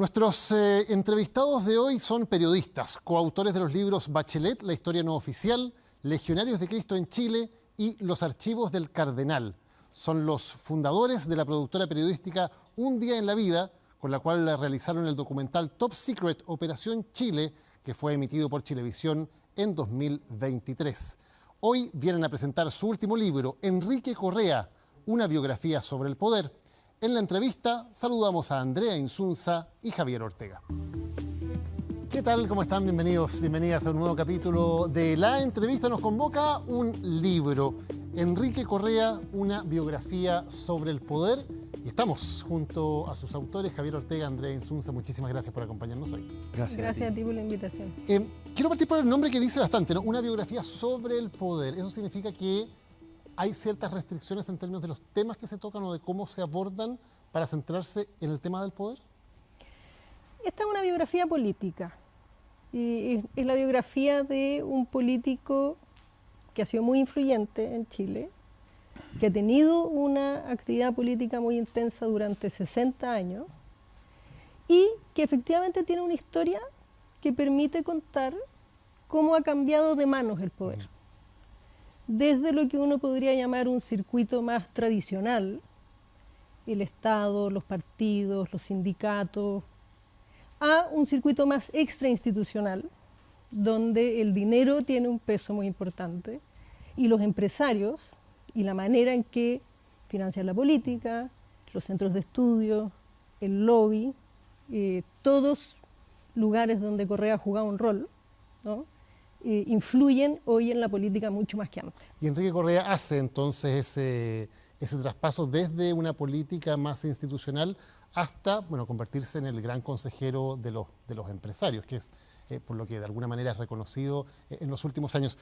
Nuestros entrevistados de hoy son periodistas, coautores de los libros Bachelet, La historia no oficial, Legionarios de Cristo en Chile y Los archivos del Cardenal. Son los fundadores de la productora periodística Un día en la vida, con la cual realizaron el documental Top Secret Operación Chile, que fue emitido por Chilevisión en 2023. Hoy vienen a presentar su último libro, Enrique Correa, una biografía sobre el poder. En la entrevista saludamos a Andrea Insunza y Javier Ortega. ¿Qué tal? ¿Cómo están? Bienvenidos, bienvenidas a un nuevo capítulo de La Entrevista. Nos convoca un libro, Enrique Correa, una biografía sobre el poder. Y estamos junto a sus autores, Javier Ortega, Andrea Insunza. Muchísimas gracias por acompañarnos hoy. Gracias a ti por la invitación. Quiero partir por el nombre que dice bastante, ¿no? Una biografía sobre el poder. Eso significa que hay ciertas restricciones en términos de los temas que se tocan o de cómo se abordan para centrarse en el tema del poder. Esta es una biografía política. Y es la biografía de un político que ha sido muy influyente en Chile, que ha tenido una actividad política muy intensa durante 60 años y que efectivamente tiene una historia que permite contar cómo ha cambiado de manos el poder. Desde lo que uno podría llamar un circuito más tradicional, el Estado, los partidos, los sindicatos, a un circuito más extrainstitucional, donde el dinero tiene un peso muy importante y los empresarios y la manera en que financian la política, los centros de estudio, el lobby, todos lugares donde Correa ha jugado un rol, ¿no? Influyen hoy en la política mucho más que antes. Y Enrique Correa hace entonces ese traspaso desde una política más institucional hasta, bueno, convertirse en el gran consejero de los empresarios, que es por lo que de alguna manera es reconocido en los últimos años.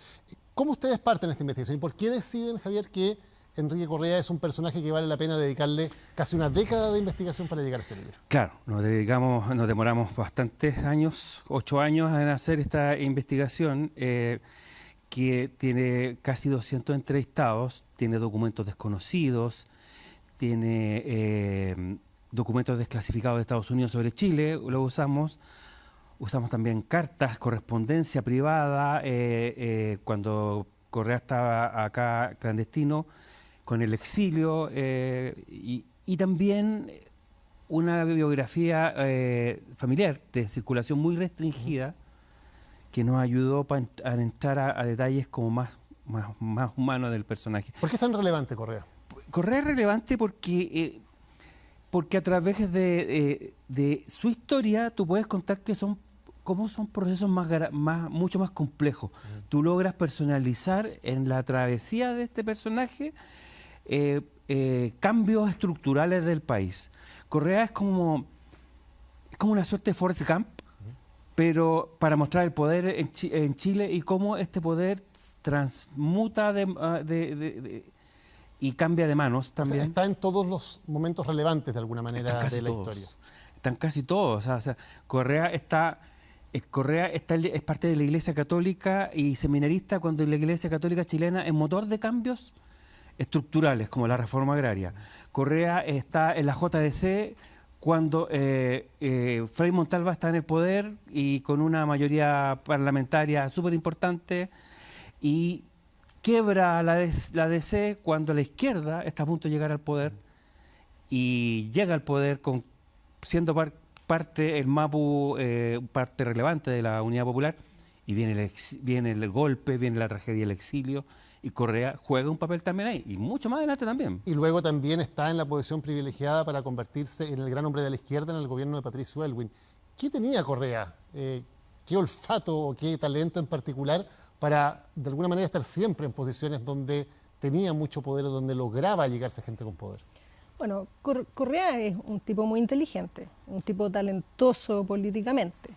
¿Cómo ustedes parten esta investigación y por qué deciden, Javier, que Enrique Correa es un personaje que vale la pena dedicarle casi una década de investigación para llegar a este libro? Claro, nos demoramos bastantes años, 8 años en hacer esta investigación que tiene casi 200 entrevistados, tiene documentos desconocidos, tiene documentos desclasificados de Estados Unidos sobre Chile, lo usamos también cartas, correspondencia privada, cuando Correa estaba acá clandestino, con el exilio, y también una biografía familiar de circulación muy restringida que nos ayudó a entrar a detalles como más humanos del personaje. ¿Por qué es tan relevante Correa? Correa es relevante porque a través de su historia tú puedes contar cómo son procesos mucho más complejos. Tú logras personalizar en la travesía de este personaje cambios estructurales del país. Correa es como una suerte de Forrest Gump, pero para mostrar el poder en Chile y cómo este poder transmuta y cambia de manos también. O sea, está en todos los momentos relevantes de alguna manera de la historia. Están casi todos. O sea, Correa es parte de la Iglesia Católica y seminarista cuando la Iglesia Católica chilena es motor de cambios estructurales como la reforma agraria. Correa está en la JDC cuando Frei Montalva está en el poder y con una mayoría parlamentaria súper importante, y quiebra la DC cuando la izquierda está a punto de llegar al poder y llega al poder siendo parte el MAPU, parte relevante de la Unidad Popular, y viene el golpe, viene la tragedia del exilio, y Correa juega un papel también ahí, y mucho más adelante también. Y luego también está en la posición privilegiada para convertirse en el gran hombre de la izquierda en el gobierno de Patricio Aylwin. ¿Qué tenía Correa? ¿Qué olfato o qué talento en particular para, de alguna manera, estar siempre en posiciones donde tenía mucho poder o donde lograba llegarse gente con poder? Bueno, Correa es un tipo muy inteligente, un tipo talentoso políticamente.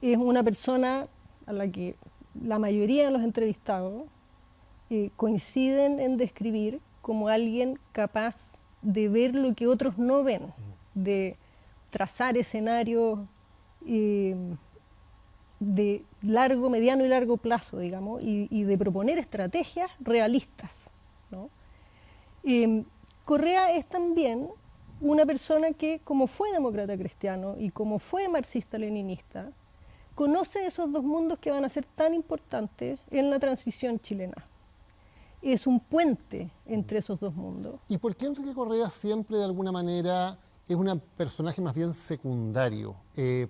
Es una persona a la que la mayoría de los entrevistados coinciden en describir como alguien capaz de ver lo que otros no ven, de trazar escenarios de largo, mediano y largo plazo, digamos, y de proponer estrategias realistas, ¿no? Correa es también una persona que, como fue demócrata cristiano y como fue marxista-leninista, conoce esos dos mundos que van a ser tan importantes en la transición chilena. Es un puente entre esos dos mundos. ¿Y por qué Enrique Correa siempre, de alguna manera, es un personaje más bien secundario?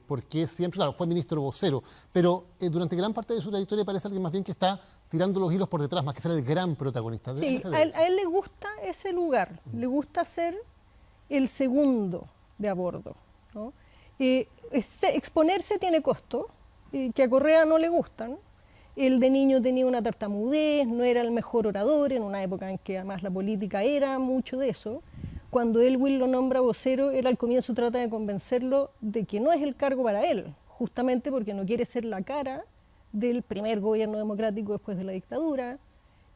Porque siempre, claro, fue ministro vocero, pero durante gran parte de su trayectoria parece alguien más bien que está tirando los hilos por detrás, más que ser el gran protagonista. Sí, a él le gusta ese lugar, le gusta ser el segundo de a bordo, ¿no? Exponerse tiene costo, que a Correa no le gustan. Él de niño tenía una tartamudez, no era el mejor orador, en una época en que además la política era mucho de eso. Cuando Elwin lo nombra vocero, él al comienzo trata de convencerlo de que no es el cargo para él, justamente porque no quiere ser la cara del primer gobierno democrático después de la dictadura.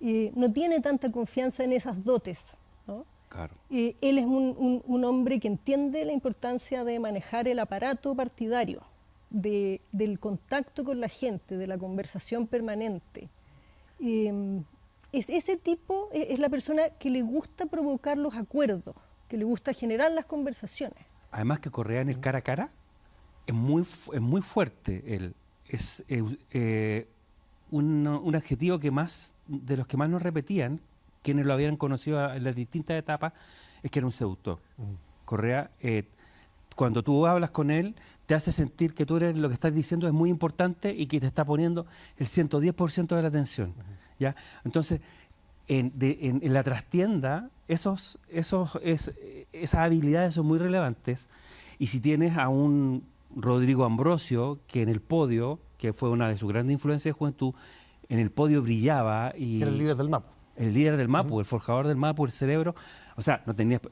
No tiene tanta confianza en esas dotes, ¿no? Claro. Él es un hombre que entiende la importancia de manejar el aparato partidario, del contacto con la gente, de la conversación permanente. Ese tipo es la persona que le gusta provocar los acuerdos, que le gusta generar las conversaciones. Además que Correa en el cara a cara es muy fuerte. Él es un adjetivo que más de los que más nos repetían quienes lo habían conocido en las distintas etapas, es que era un seductor. Correa, cuando tú hablas con él, te hace sentir que tú eres, lo que estás diciendo es muy importante y que te está poniendo el 110% de la atención. ¿Ya? Entonces, en la trastienda, esas habilidades son muy relevantes. Y si tienes a un Rodrigo Ambrosio, que en el podio, que fue una de sus grandes influencias de juventud, en el podio brillaba. Y era el líder del MAPU. El líder del MAPU, el forjador del MAPU, el cerebro. O sea,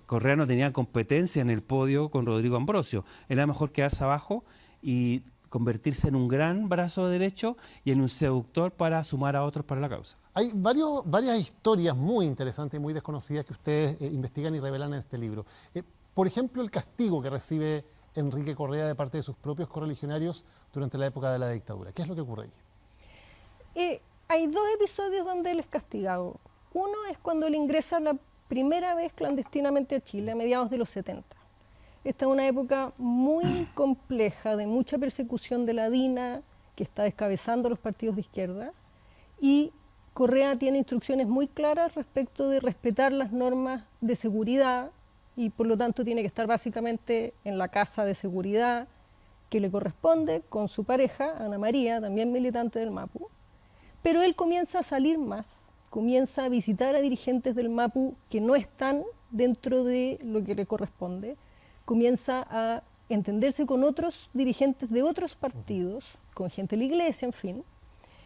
Correa no tenía competencia en el podio con Rodrigo Ambrosio. Era mejor quedarse abajo y convertirse en un gran brazo derecho y en un seductor para sumar a otros para la causa. Hay varias historias muy interesantes y muy desconocidas que ustedes investigan y revelan en este libro. Por ejemplo, el castigo que recibe Enrique Correa de parte de sus propios correligionarios durante la época de la dictadura. ¿Qué es lo que ocurre ahí? Hay dos episodios donde él es castigado. Uno es cuando él ingresa la primera vez clandestinamente a Chile, a mediados de los 70. Esta es una época muy compleja, de mucha persecución de la DINA, que está descabezando los partidos de izquierda, y Correa tiene instrucciones muy claras respecto de respetar las normas de seguridad, y por lo tanto tiene que estar básicamente en la casa de seguridad que le corresponde con su pareja, Ana María, también militante del MAPU. Pero él comienza a salir más, comienza a visitar a dirigentes del MAPU que no están dentro de lo que le corresponde, comienza a entenderse con otros dirigentes de otros partidos, con gente de la iglesia, en fin,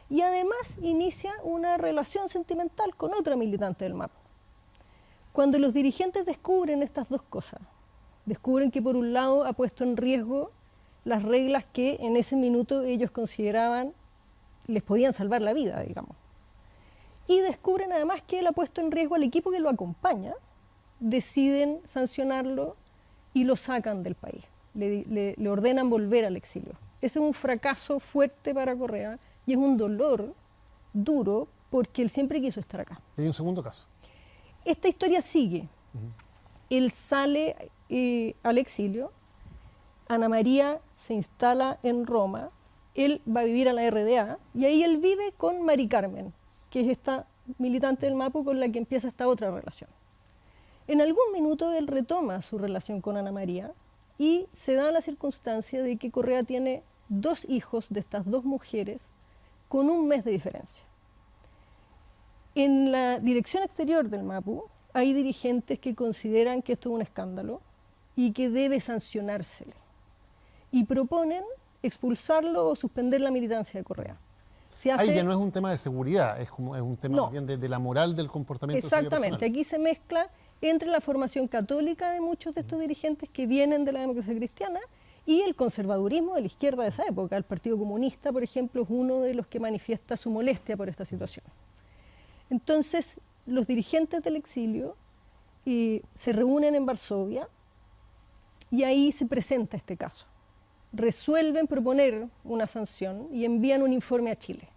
y además inicia una relación sentimental con otra militante del MAPU. Cuando los dirigentes descubren estas dos cosas, descubren que por un lado ha puesto en riesgo las reglas que en ese minuto ellos consideraban les podían salvar la vida, digamos. Y descubren además que él ha puesto en riesgo al equipo que lo acompaña, deciden sancionarlo y lo sacan del país. Le ordenan volver al exilio. Ese es un fracaso fuerte para Correa y es un dolor duro porque él siempre quiso estar acá. ¿Y hay un segundo caso? Esta historia sigue. Él sale al exilio, Ana María se instala en Roma, él va a vivir a la RDA y ahí él vive con Mari Carmen, que es esta militante del MAPU con la que empieza esta otra relación. En algún minuto él retoma su relación con Ana María y se da la circunstancia de que Correa tiene 2 hijos de estas 2 mujeres con un mes de diferencia. En la dirección exterior del MAPU hay dirigentes que consideran que esto es un escándalo y que debe sancionársele. Y proponen expulsarlo o suspender la militancia de Correa. Ahí ya no es un tema de seguridad, es un tema más bien de la moral del comportamiento. Exactamente, aquí se mezcla entre la formación católica de muchos de estos dirigentes que vienen de la democracia cristiana y el conservadurismo de la izquierda de esa época. El Partido Comunista, por ejemplo, es uno de los que manifiesta su molestia por esta situación. Entonces, los dirigentes del exilio se reúnen en Varsovia y ahí se presenta este caso. Resuelven proponer una sanción y envían un informe a Chile.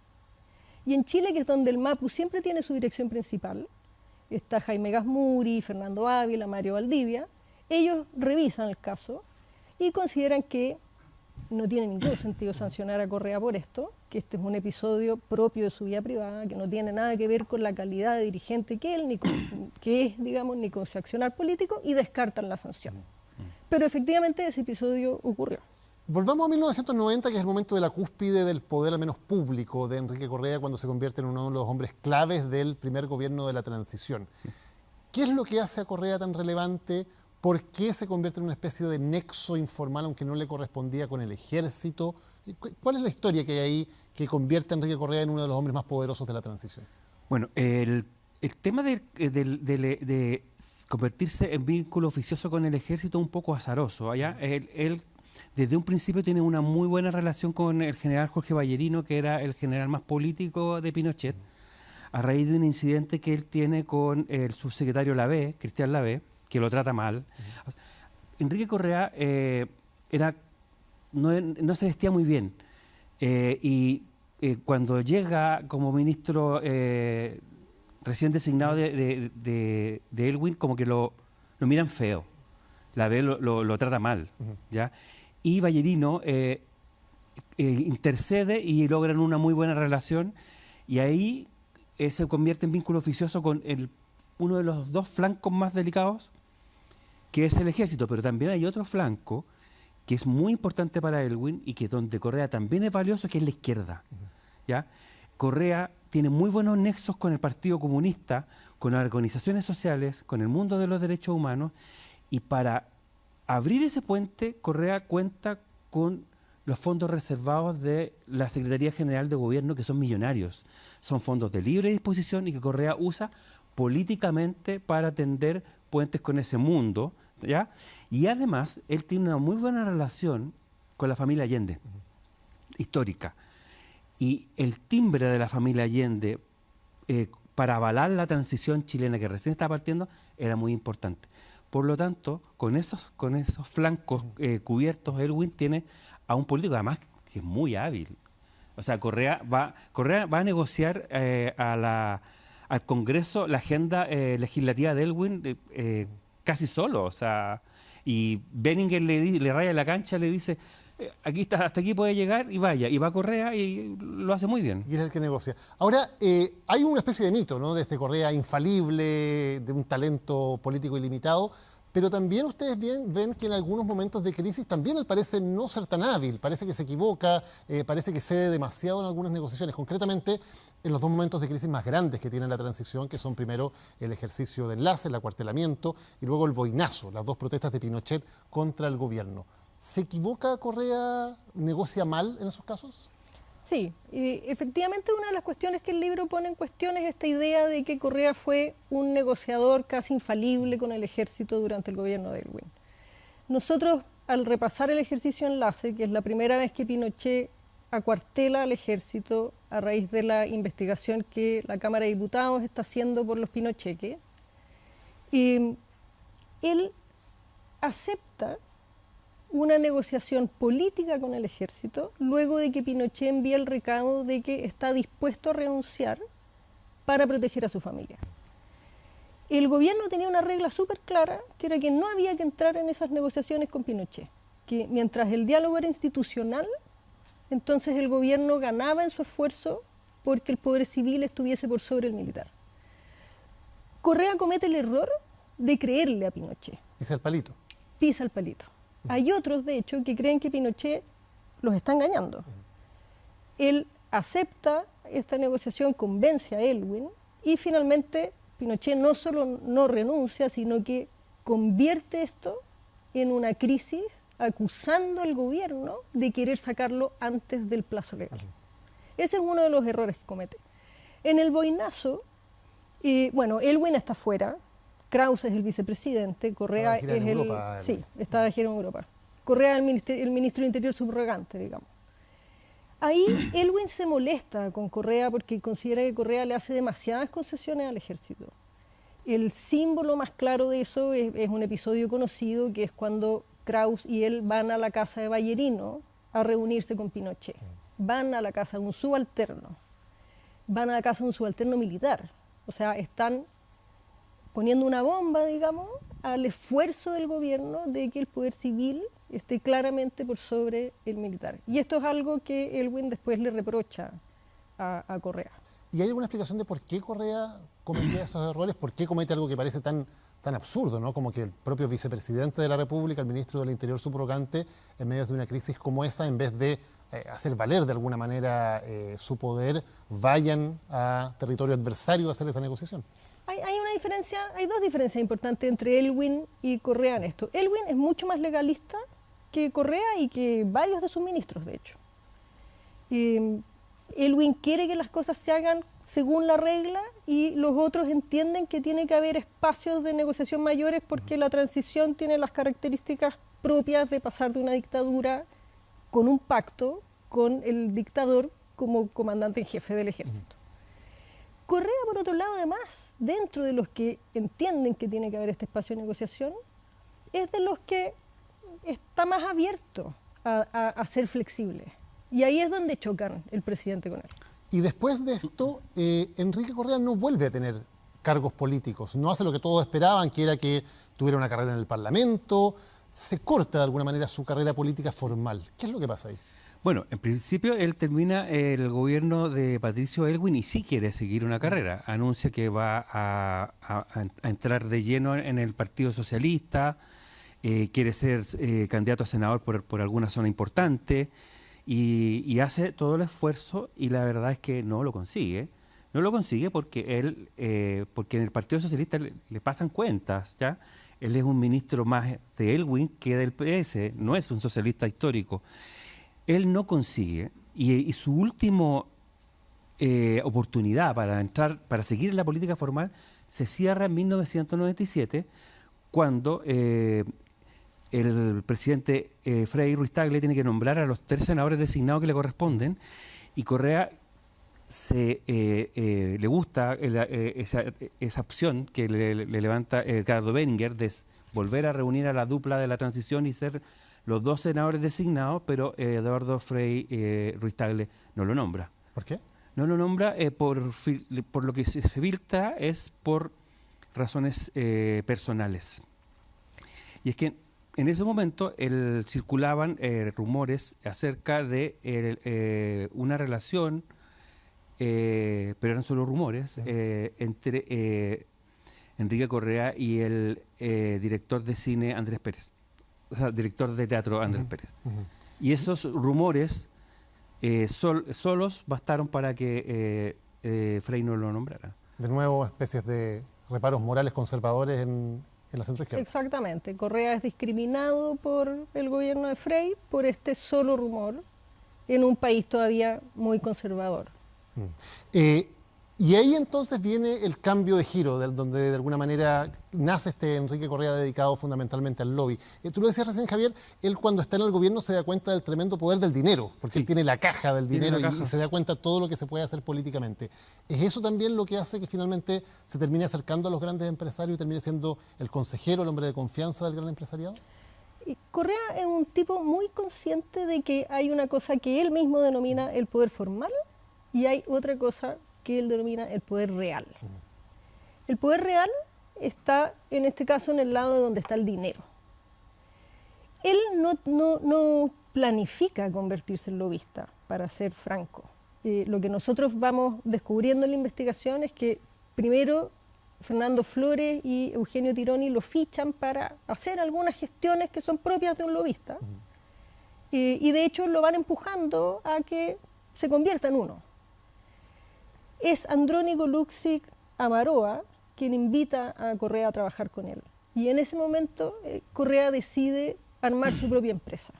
Y en Chile, que es donde el MAPU siempre tiene su dirección principal, está Jaime Gasmuri, Fernando Ávila, Mario Valdivia, Ellos revisan el caso y consideran que no tiene ningún sentido sancionar a Correa por esto, que este es un episodio propio de su vida privada, que no tiene nada que ver con la calidad de dirigente que él, ni con su accionar político, y descartan la sanción. Pero efectivamente ese episodio ocurrió. Volvamos a 1990, que es el momento de la cúspide del poder, al menos público, de Enrique Correa, cuando se convierte en uno de los hombres claves del primer gobierno de la transición. Sí. ¿Qué es lo que hace a Correa tan relevante? ¿Por qué se convierte en una especie de nexo informal, aunque no le correspondía con el ejército? ¿Cuál es la historia que hay ahí que convierte a Enrique Correa en uno de los hombres más poderosos de la transición? Bueno, el tema de convertirse en vínculo oficioso con el ejército es un poco azaroso. Allá, él desde un principio tiene una muy buena relación con el general Jorge Ballerino, que era el general más político de Pinochet, a raíz de un incidente que él tiene con el subsecretario Lavé, Cristian Lavé, que lo trata mal. Enrique Correa no se vestía muy bien cuando llega como ministro recién designado de Elwin, como que lo miran feo. Lavé lo trata mal, ¿ya? Y Ballerino intercede y logran una muy buena relación, y ahí se convierte en vínculo oficioso con uno de los dos flancos más delicados, que es el ejército. Pero también hay otro flanco que es muy importante para Elwin y que donde Correa también es valioso, que es la izquierda. ¿Ya? Correa tiene muy buenos nexos con el Partido Comunista, con las organizaciones sociales, con el mundo de los derechos humanos, y para abrir ese puente, Correa cuenta con los fondos reservados de la Secretaría General de Gobierno, que son millonarios. Son fondos de libre disposición y que Correa usa políticamente para tender puentes con ese mundo, ¿ya? Y además, él tiene una muy buena relación con la familia Allende, histórica. Y el timbre de la familia Allende para avalar la transición chilena que recién estaba partiendo era muy importante. Por lo tanto, con esos flancos cubiertos, Elwin tiene a un político además que es muy hábil. O sea, Correa va a negociar al Congreso la agenda legislativa de Elwin casi solo. O sea, y Benninger le raya la cancha, le dice, aquí está, hasta aquí puede llegar, y vaya. Y va Correa y lo hace muy bien. Y es el que negocia. Ahora, hay una especie de mito, ¿no?, de este Correa infalible, de un talento político ilimitado, pero también ustedes ven que en algunos momentos de crisis también él parece no ser tan hábil, parece que se equivoca, parece que cede demasiado en algunas negociaciones, concretamente en los dos momentos de crisis más grandes que tiene la transición, que son primero el ejercicio de enlace, el acuartelamiento, y luego el boinazo, las dos protestas de Pinochet contra el gobierno. ¿Se equivoca Correa, negocia mal en esos casos? Sí, efectivamente una de las cuestiones que el libro pone en cuestión es esta idea de que Correa fue un negociador casi infalible con el ejército durante el gobierno de Elwin. Nosotros, al repasar el ejercicio enlace, que es la primera vez que Pinochet acuartela al ejército a raíz de la investigación que la Cámara de Diputados está haciendo por los pinocheques, él acepta una negociación política con el ejército luego de que Pinochet envía el recado de que está dispuesto a renunciar para proteger a su familia. El gobierno tenía una regla súper clara, que era que no había que entrar en esas negociaciones con Pinochet, que mientras el diálogo era institucional, entonces el gobierno ganaba en su esfuerzo porque el poder civil estuviese por sobre el militar. Correa comete el error de creerle a Pinochet. Pisa el palito. Pisa el palito. Hay otros, de hecho, que creen que Pinochet los está engañando. Él acepta esta negociación, convence a Elwin, y finalmente Pinochet no solo no renuncia, sino que convierte esto en una crisis, acusando al gobierno de querer sacarlo antes del plazo legal. Ese es uno de los errores que comete. En el boinazo, Elwin está fuera. Krause es el vicepresidente, Correa es Europa, sí, está de gira en Europa. Correa es el ministro del Interior subrogante, digamos. Ahí Elwin se molesta con Correa porque considera que Correa le hace demasiadas concesiones al ejército. El símbolo más claro de eso es un episodio conocido, que es cuando Krause y él van a la casa de Ballerino a reunirse con Pinochet. Van a la casa de un subalterno. Van a la casa de un subalterno militar. O sea, están poniendo una bomba, digamos, al esfuerzo del gobierno de que el poder civil esté claramente por sobre el militar. Y esto es algo que Elwin después le reprocha a Correa. ¿Y hay alguna explicación de por qué Correa cometía esos errores? ¿Por qué comete algo que parece tan absurdo, ¿no? Como que el propio vicepresidente de la República, el ministro del Interior subrogante, en medio de una crisis como esa, en vez de hacer valer de alguna manera su poder, vayan a territorio adversario a hacer esa negociación? Hay dos diferencias importantes entre Elwin y Correa en esto. Elwin es mucho más legalista que Correa y que varios de sus ministros, de hecho. Elwin quiere que las cosas se hagan según la regla y los otros entienden que tiene que haber espacios de negociación mayores porque la transición tiene las características propias de pasar de una dictadura con un pacto con el dictador como comandante en jefe del ejército. Correa, por otro lado, además, dentro de los que entienden que tiene que haber este espacio de negociación, es de los que está más abierto a ser flexible. Y ahí es donde chocan el presidente con él. Y después de esto, Enrique Correa no vuelve a tener cargos políticos, no hace lo que todos esperaban, que era que tuviera una carrera en el Parlamento, se corta de alguna manera su carrera política formal. ¿Qué es lo que pasa ahí? Bueno, en principio él termina el gobierno de Patricio Elwin y sí quiere seguir una carrera. Anuncia que va a entrar de lleno en el Partido Socialista, quiere ser candidato a senador por alguna zona importante y hace todo el esfuerzo y la verdad es que no lo consigue. No lo consigue porque porque en el Partido Socialista le pasan cuentas, ¿ya? Él es un ministro más de Elwin que del PS, no es un socialista histórico. Él no consigue, y su última oportunidad para seguir en la política formal se cierra en 1997, cuando el presidente Frei Ruiz-Tagle tiene que nombrar a los 3 senadores designados que le corresponden, y Correa le gusta esa opción que le levanta Edgardo Beninger de volver a reunir a la dupla de la transición y ser los 2 senadores designados, pero Eduardo Frei Ruiz-Tagle no lo nombra. ¿Por qué? No lo nombra por lo que se filtra es por razones personales. Y es que en ese momento circulaban rumores acerca de una relación, pero eran solo rumores, entre Enrique Correa y el director de cine Andrés Pérez. O sea, director de teatro Andrés Pérez. Y esos rumores solos bastaron para que Frei no lo nombrara. De nuevo, especies de reparos morales conservadores en la centroizquierda. Exactamente. Correa es discriminado por el gobierno de Frei por este solo rumor en un país todavía muy conservador. Y ahí entonces viene el cambio de giro, donde de alguna manera nace este Enrique Correa dedicado fundamentalmente al lobby. Tú lo decías recién, Javier, él cuando está en el gobierno se da cuenta del tremendo poder del dinero, porque sí, él tiene la caja del dinero y se da cuenta de todo lo que se puede hacer políticamente. ¿Es eso también lo que hace que finalmente se termine acercando a los grandes empresarios y termine siendo el consejero, el hombre de confianza del gran empresariado? Correa es un tipo muy consciente de que hay una cosa que él mismo denomina el poder formal y hay otra cosa que él denomina el poder real. El poder real está, en este caso, en el lado de donde está el dinero. Él no planifica convertirse en lobista, para ser franco. Lo que nosotros vamos descubriendo en la investigación es que, primero, Fernando Flores y Eugenio Tironi lo fichan para hacer algunas gestiones que son propias de un lobista. Y de hecho lo van empujando a que se convierta en uno. Es Andrónico Luksic Amaroa quien invita a Correa a trabajar con él. Y en ese momento Correa decide armar su propia empresa.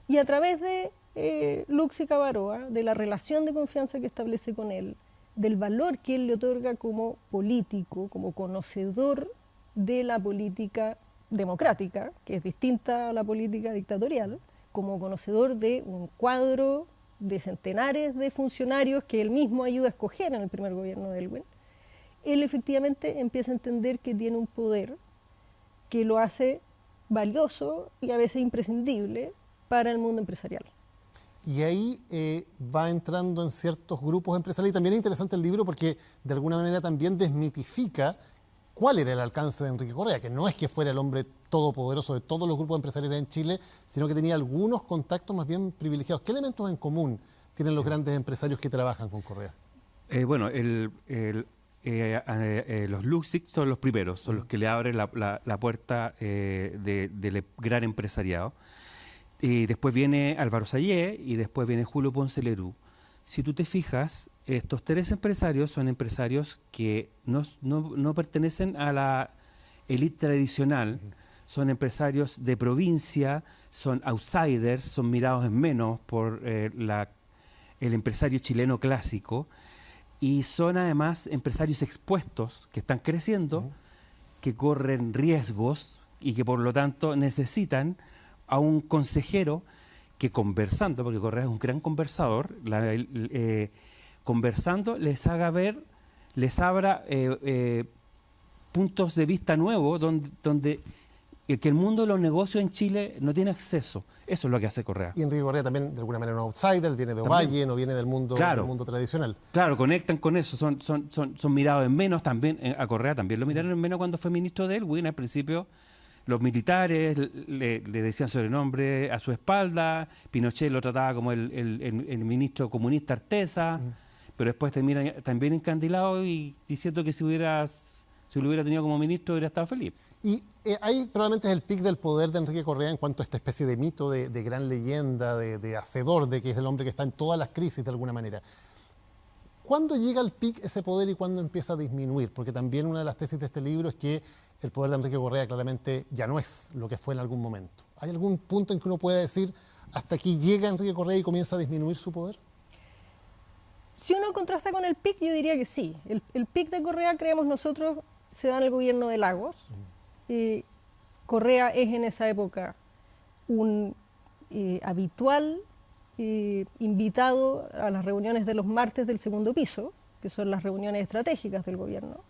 Y a través de Luksic Amaroa, de la relación de confianza que establece con él, del valor que él le otorga como político, como conocedor de la política democrática, que es distinta a la política dictatorial, como conocedor de un cuadro de centenares de funcionarios que él mismo ayuda a escoger en el primer gobierno de Elwin, él efectivamente empieza a entender que tiene un poder que lo hace valioso y a veces imprescindible para el mundo empresarial. Y ahí va entrando en ciertos grupos empresariales. Y también es interesante el libro porque de alguna manera también desmitifica cuál era el alcance de Enrique Correa, que no es que fuera el hombre todopoderoso de todos los grupos empresariales en Chile, sino que tenía algunos contactos más bien privilegiados. ¿Qué elementos en común tienen los grandes empresarios que trabajan con Correa? Bueno, los Luksic son los primeros, son los que le abren la puerta del gran empresariado. Y después viene Álvaro Sayé y después viene Julio Ponce Lerú. Si tú te fijas, estos tres empresarios son empresarios que no pertenecen a la élite tradicional, son empresarios de provincia, son outsiders, son mirados en menos por el empresario chileno clásico, y son además empresarios expuestos que están creciendo, que corren riesgos y que por lo tanto necesitan a un consejero que, conversando, porque Correa es un gran conversador, conversando les haga ver, les abra puntos de vista nuevos donde que el mundo de los negocios en Chile no tiene acceso. Eso es lo que hace Correa. Y Enrique Correa también, de alguna manera, un outsider, viene de Ovalle, no viene del mundo tradicional. Claro, conectan con eso, son mirados en menos también. A Correa también lo miraron en menos cuando fue ministro de Elwin. Al principio los militares le decían sobrenombre a su espalda, Pinochet lo trataba como el ministro comunista Arteza, pero después termina también encandilado y diciendo que si lo hubiera tenido como ministro hubiera estado feliz. Y ahí probablemente es el pic del poder de Enrique Correa en cuanto a esta especie de mito, de gran leyenda, de hacedor, de que es el hombre que está en todas las crisis de alguna manera. ¿Cuándo llega al pic ese poder y cuándo empieza a disminuir? Porque también una de las tesis de este libro es que el poder de Enrique Correa claramente ya no es lo que fue en algún momento. ¿Hay algún punto en que uno pueda decir hasta aquí llega Enrique Correa y comienza a disminuir su poder? Si uno contrasta con el pic, yo diría que sí. El pic de Correa, creemos nosotros, se da en el gobierno de Lagos. Correa es en esa época un habitual invitado a las reuniones de los martes del segundo piso, que son las reuniones estratégicas del gobierno.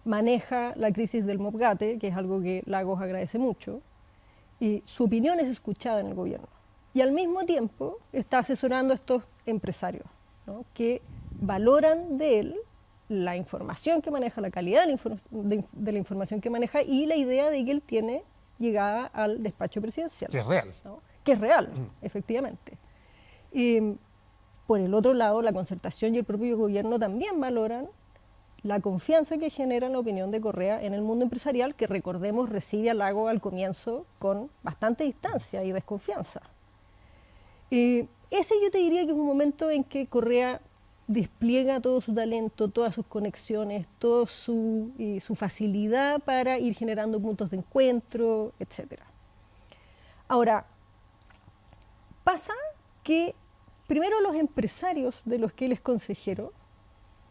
Maneja la crisis del Mopgate, que es algo que Lagos agradece mucho, y su opinión es escuchada en el gobierno. Y al mismo tiempo está asesorando a estos empresarios, ¿no?, que valoran de él la información que maneja, la calidad de la información que maneja y la idea de que él tiene llegada al despacho presidencial. Que es real. ¿No? Que es real, efectivamente. Por el otro lado, la Concertación y el propio gobierno también valoran la confianza que genera la opinión de Correa en el mundo empresarial, que recordemos recibe a Lagos al comienzo con bastante distancia y desconfianza. Ese yo te diría que es un momento en que Correa despliega todo su talento, todas sus conexiones, toda su facilidad para ir generando puntos de encuentro, etc. Ahora, pasa que primero los empresarios de los que él es consejero,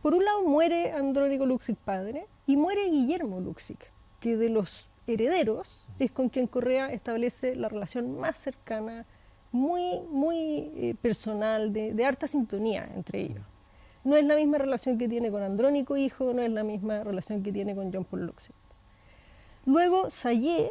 por un lado muere Andrónico Luksic padre y muere Guillermo Luksic, que de los herederos es con quien Correa establece la relación más cercana, muy personal, de harta sintonía entre ellos. No es la misma relación que tiene con Andrónico hijo, no es la misma relación que tiene con John Paul Luksic. Luego Sayé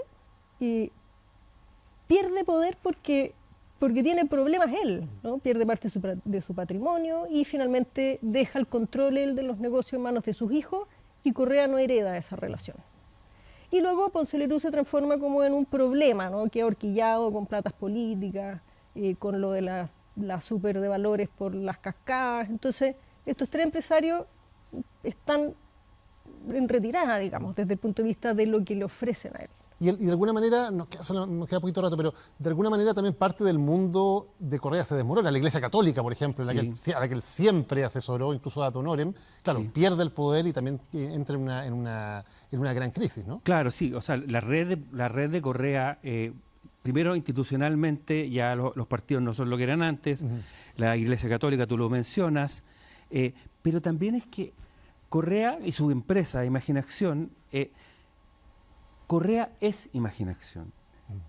pierde poder porque tiene problemas él, ¿no? Pierde parte de su patrimonio y finalmente deja el control él de los negocios en manos de sus hijos y Correa no hereda esa relación. Y luego Ponce Lerú se transforma como en un problema, ¿no?, que ha horquillado con platas políticas, con lo de la super de valores por las cascadas. Entonces, estos tres empresarios están en retirada, digamos, desde el punto de vista de lo que le ofrecen a él. Y de alguna manera, nos queda poquito rato, pero de alguna manera también parte del mundo de Correa se desmorona. La Iglesia Católica, por ejemplo, a la que él siempre asesoró, incluso ad honorem, claro, pierde el poder y también entra en una gran crisis, ¿no? Claro, sí. O sea, la red de Correa, primero institucionalmente, ya los partidos no son lo que eran antes, la Iglesia Católica, tú lo mencionas, pero también es que Correa y su empresa, Imaginación, Correa es Imaginación.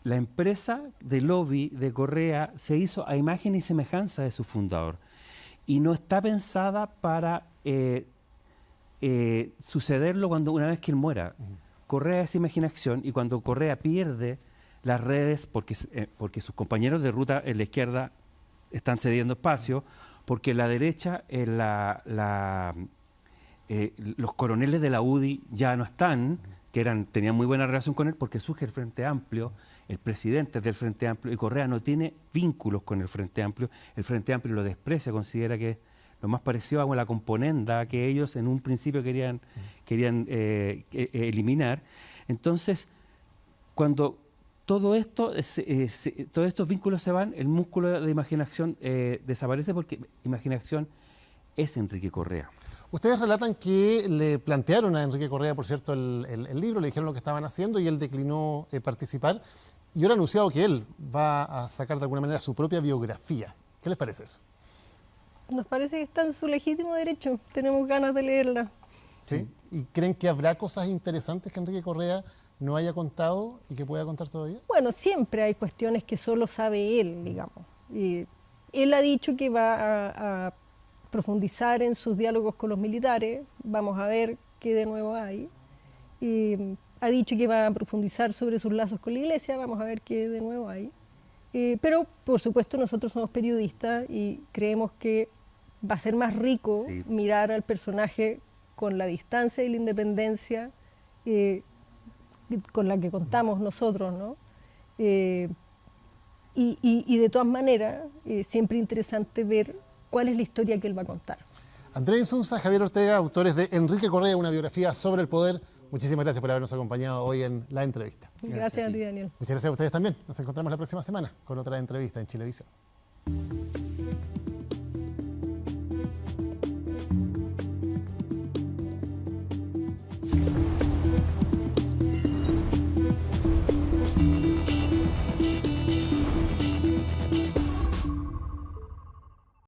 La empresa de lobby de Correa se hizo a imagen y semejanza de su fundador y no está pensada para sucederlo una vez que él muera. Correa es Imaginación y cuando Correa pierde las redes porque sus compañeros de ruta en la izquierda están cediendo espacio, porque la derecha los coroneles de la UDI ya no están, tenían muy buena relación con él porque surge el Frente Amplio, el presidente es del Frente Amplio y Correa no tiene vínculos con el Frente Amplio. El Frente Amplio lo desprecia, considera que es lo más parecido a la componenda que ellos en un principio querían eliminar. Entonces, cuando todo esto, todos estos vínculos se van, el músculo de imaginación desaparece porque imaginación es Enrique Correa. Ustedes relatan que le plantearon a Enrique Correa, por cierto, el libro, le dijeron lo que estaban haciendo y él declinó participar. Y ahora ha anunciado que él va a sacar de alguna manera su propia biografía. ¿Qué les parece eso? Nos parece que está en su legítimo derecho. Tenemos ganas de leerla. ¿Sí? ¿Y creen que habrá cosas interesantes que Enrique Correa no haya contado y que pueda contar todavía? Bueno, siempre hay cuestiones que solo sabe él, digamos. Y él ha dicho que va a profundizar en sus diálogos con los militares. Vamos a ver qué de nuevo hay. Y ha dicho que va a profundizar sobre sus lazos con la Iglesia. Vamos a ver qué de nuevo hay. Pero, por supuesto, nosotros somos periodistas y creemos que va a ser más rico mirar al personaje con la distancia y la independencia con la que contamos nosotros, ¿no? Y de todas maneras, siempre interesante ver cuál es la historia que él va a contar. Andrés Insunza, Javier Ortega, autores de Enrique Correa, una biografía sobre el poder. Muchísimas gracias por habernos acompañado hoy en la entrevista. Gracias a ti, Daniel. Muchas gracias a ustedes también. Nos encontramos la próxima semana con otra entrevista en Chilevisión.